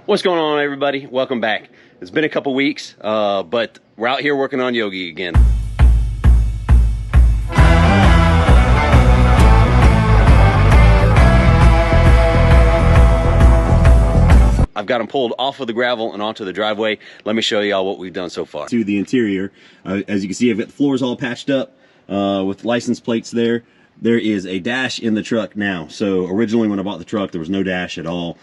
What's going on, everybody? Welcome back. It's been a couple weeks, but we're out here working on Yogi again. I've got them pulled off of the gravel and onto the driveway. Let me show y'all what we've done so far. To the interior, as you can see, I've got the floors all patched up with license plates there. There is a dash in the truck now. So originally when I bought the truck, there was no dash at all.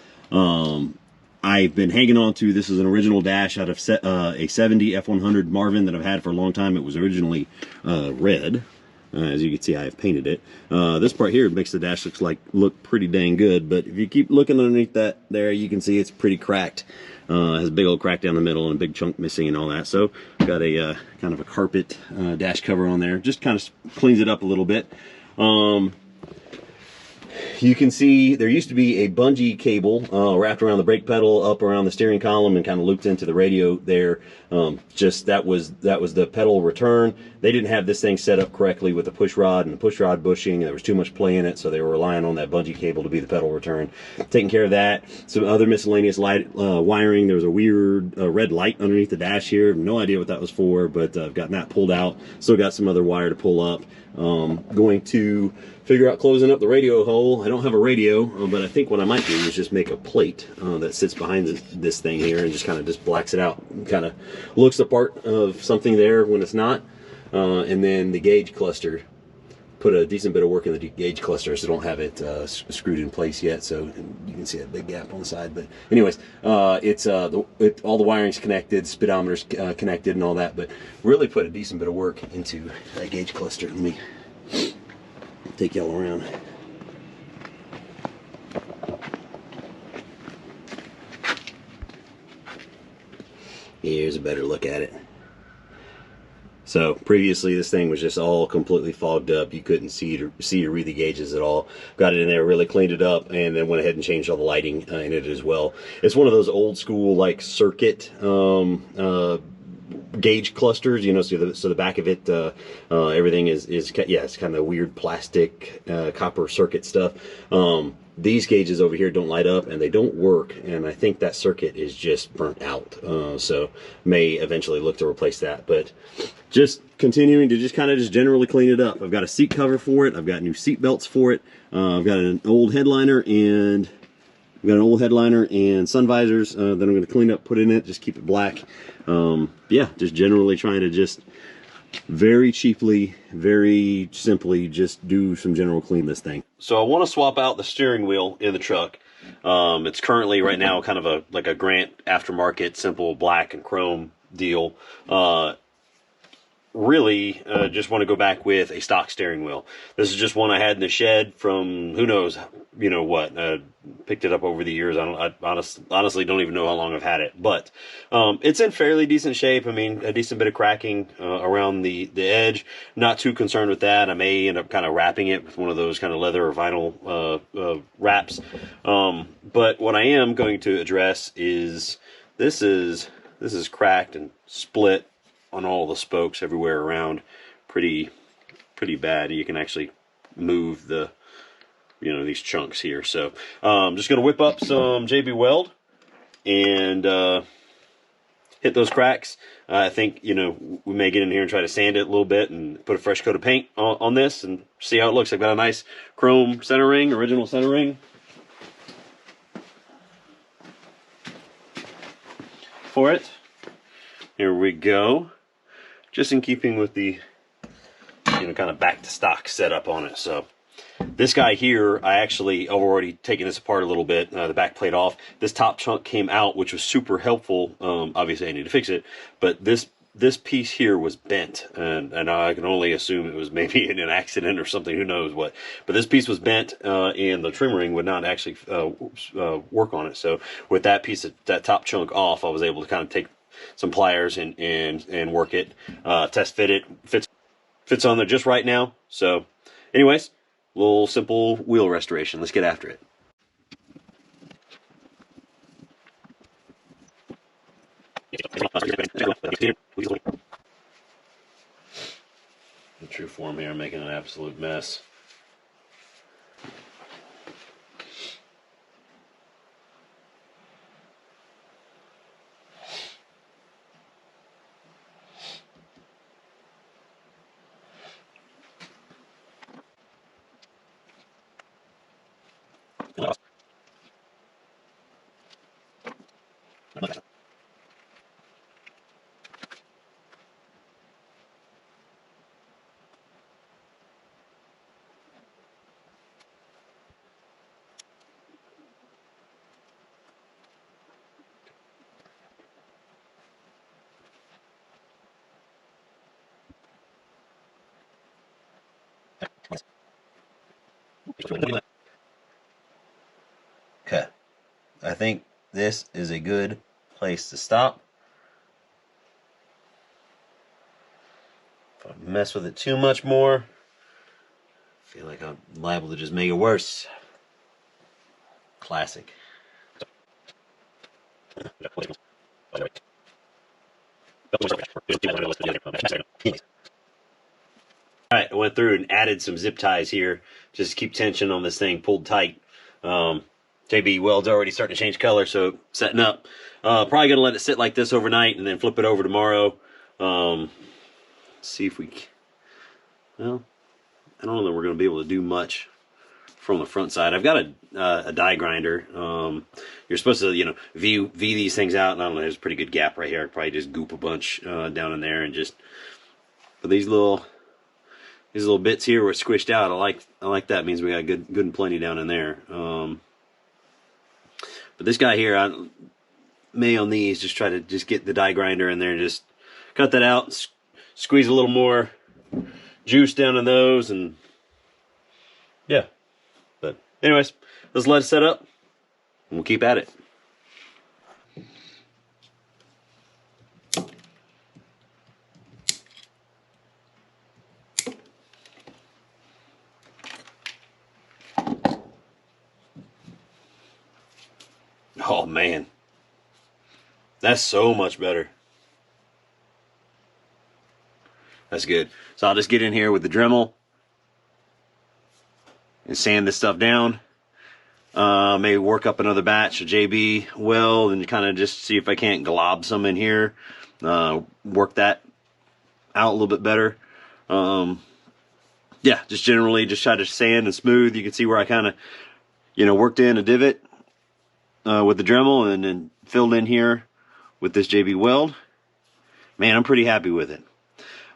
I've been hanging on to, this is an original dash out of a 70 F100 Marvin that I've had for a long time. It was originally red. As you can see, I have painted it. This part here makes the dash look pretty dang good, but if you keep looking underneath that there, you can see it's pretty cracked. It has a big old crack down the middle and a big chunk missing and all that. So got a kind of a carpet dash cover on there. Just kind of cleans it up a little bit. You can see there used to be a bungee cable wrapped around the brake pedal, up around the steering column, and kind of looped into the radio there. Just that was the pedal return. They didn't have this thing set up correctly with the push rod and the push rod bushing. There was too much play in it, so they were relying on that bungee cable to be the pedal return. Taking care of that. Some other miscellaneous light wiring. There was a weird red light underneath the dash here. No idea what that was for, but I've gotten that pulled out. Still got some other wire to pull up. Going to figure out closing up the radio hole. I don't have a radio, but I think what I might do is just make a plate that sits behind this thing here and just kind of just blacks it out. Kind of looks the part of something there when it's not. And then the gauge cluster. Put a decent bit of work in the gauge cluster, so don't have it screwed in place yet. So you can see that big gap on the side. But anyways, all the wiring's connected, speedometer's connected, and all that. But really put a decent bit of work into that gauge cluster. Let me take y'all around. Here's a better look at it. So previously this thing was just all completely fogged up. You couldn't see or read the gauges at all. Got it in there, really cleaned it up, and then went ahead and changed all the lighting in it as well. It's one of those old school like circuit gauge clusters, you know, so the back of it, everything is it's kind of weird plastic copper circuit stuff. These gauges over here don't light up and they don't work, and I think that circuit is just burnt out. So may eventually look to replace that, but just continuing to just kind of generally clean it up. I've got a seat cover for it. I've got new seat belts for it. I've got an old headliner and sun visors that I'm going to clean up, put in it, just keep it black. Yeah, just generally trying to just very cheaply, very simply just do some general clean this thing. So I want to swap out the steering wheel in the truck. It's currently right now kind of a Grant aftermarket simple black and chrome deal. Really just want to go back with a stock steering wheel. This is just one I had in the shed from who knows, you know what. Picked it up over the years. I honestly don't even know how long I've had it, but it's in fairly decent shape. I mean, a decent bit of cracking around the edge. Not too concerned with that. I may end up kind of wrapping it with one of those kind of leather or vinyl wraps. But what I am going to address is this is cracked and split on all the spokes everywhere around, pretty bad. You can actually move the, you know, these chunks here. So I'm just gonna whip up some JB Weld and hit those cracks. I think, you know, we may get in here and try to sand it a little bit and put a fresh coat of paint on this and see how it looks. I've got a nice chrome center ring, original center ring for it. Here we go. Just in keeping with the, you know, kind of back to stock setup on it. So this guy here, I've already taken this apart a little bit, the back plate off. This top chunk came out, which was super helpful. Obviously I need to fix it, but this piece here was bent, and I can only assume it was maybe in an accident or something, who knows what. But this piece was bent, and the trim ring would not actually work on it. So with that that top chunk off, I was able to kind of take some pliers and work it, test fit it, fits on there just right now. So anyways, little simple wheel restoration. Let's get after it. In true form here, I'm making an absolute mess. Okay, I think this is a good place to stop. If I mess with it too much more, I feel like I'm liable to just make it worse. Classic. Alright, I went through and added some zip ties here just to keep tension on this thing pulled tight. JB weld's already starting to change color, so setting up. Probably going to let it sit like this overnight and then flip it over tomorrow. See if we... Well, I don't know that we're going to be able to do much from the front side. I've got a die grinder. You're supposed to, V these things out, and I don't know, there's a pretty good gap right here. I could probably just goop a bunch down in there and just... But these little bits here were squished out. I like that. It means we got good and plenty down in there. But this guy here, I may on these just try to just get the die grinder in there and just cut that out, squeeze a little more juice down in those, and yeah. But anyways, let's let it set up and we'll keep at it. Oh man, that's so much better. That's good. So I'll just get in here with the Dremel and sand this stuff down. Maybe work up another batch of JB weld and kind of just see if I can't glob some in here. Work that out a little bit better. Yeah, just generally just try to sand and smooth. You can see where I kind of, worked in a divot with the Dremel and then filled in here with this JB weld. Man, I'm pretty happy with it.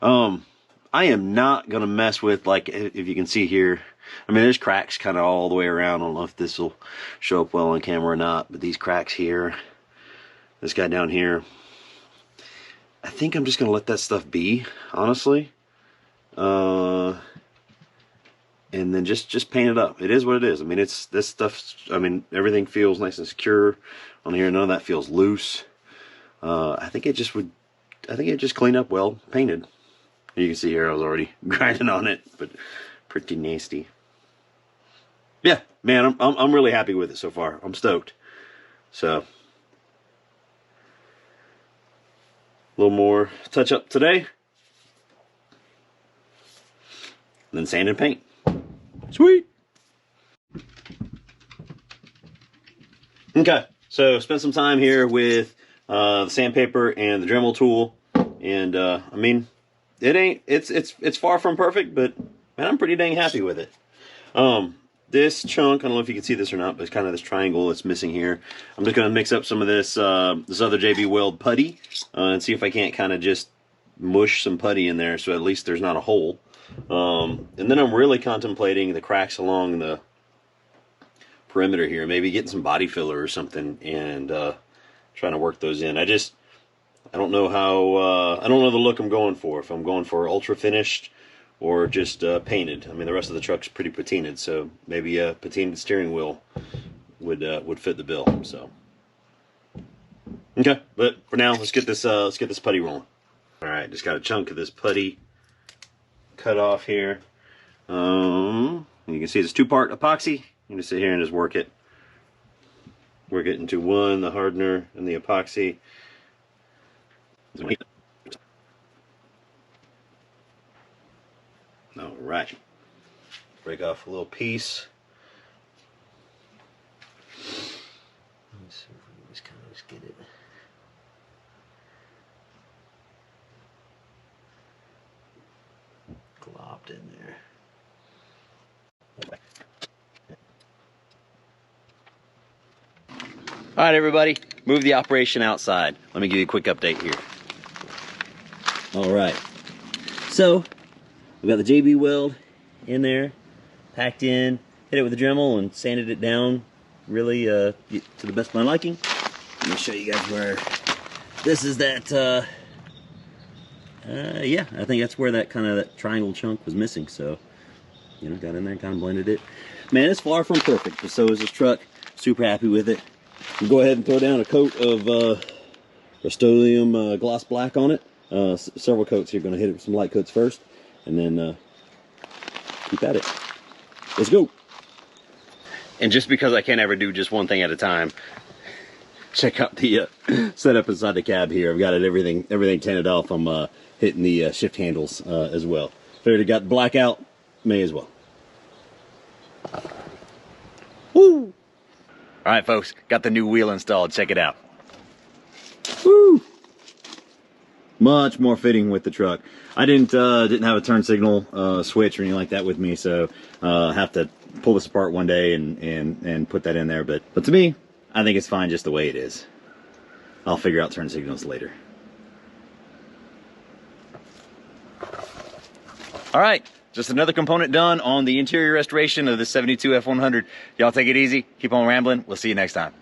I am not gonna mess with, like, if you can see here, I mean, there's cracks kind of all the way around. I don't know if this will show up well on camera or not, but these cracks here, this guy down here, I think I'm just gonna let that stuff be, honestly. And then just paint it up. It is what it is. I mean, it's this stuff. I mean, everything feels nice and secure on here. None of that feels loose. I think it just cleaned up well painted. You can see here I was already grinding on it, but pretty nasty. Yeah, man, I'm really happy with it so far. I'm stoked. So a little more touch up today, then sand and paint. Sweet. Okay, so spent some time here with the sandpaper and the Dremel tool, and I mean, it's far from perfect, but man, I'm pretty dang happy with it. This chunk, I don't know if you can see this or not, but it's kind of this triangle that's missing here. I'm just gonna mix up some of this this other JB Weld putty and see if I can't kind of just mush some putty in there, so at least there's not a hole. And then I'm really contemplating the cracks along the perimeter here, maybe getting some body filler or something and trying to work those in. I don't know how, I don't know the look I'm going for, if I'm going for ultra finished or just painted. I mean, the rest of the truck's pretty patinaed, so maybe a patinaed steering wheel would fit the bill. So okay, but for now, let's get this putty rolling. All right, just got a chunk of this putty cut off here. You can see it's 2-part epoxy. You can just sit here and just work it into one, the hardener and the epoxy. All right, break off a little piece. Let's see if we can just kind of get it. Globbed in there. All right, everybody, move the operation outside. Let me give you a quick update here. All right, so we got the JB weld in there, packed in, hit it with a Dremel and sanded it down really to the best of my liking. Let me show you guys where this is that, yeah, I think that's where that kind of that triangle chunk was missing. So You know, got in there and kind of blended it. Man, it's far from perfect, but so is this truck. Super happy with it. We'll go ahead and throw down a coat of Rust-Oleum gloss black on it. Several coats here. Going to hit it with some light coats first, and then keep at it. Let's go. And just because I can't ever do just one thing at a time, check out the setup inside the cab here. I've got it everything tinted off. I'm hitting the shift handles as well. If I already got the black out, may as well. Woo! All right, folks, got the new wheel installed. Check it out. Woo! Much more fitting with the truck. I didn't have a turn signal switch or anything like that with me, so I have to pull this apart one day and put that in there. But to me, I think it's fine just the way it is. I'll figure out turn signals later. All right, just another component done on the interior restoration of the 72 F100. Y'all take it easy, keep on rambling. We'll see you next time.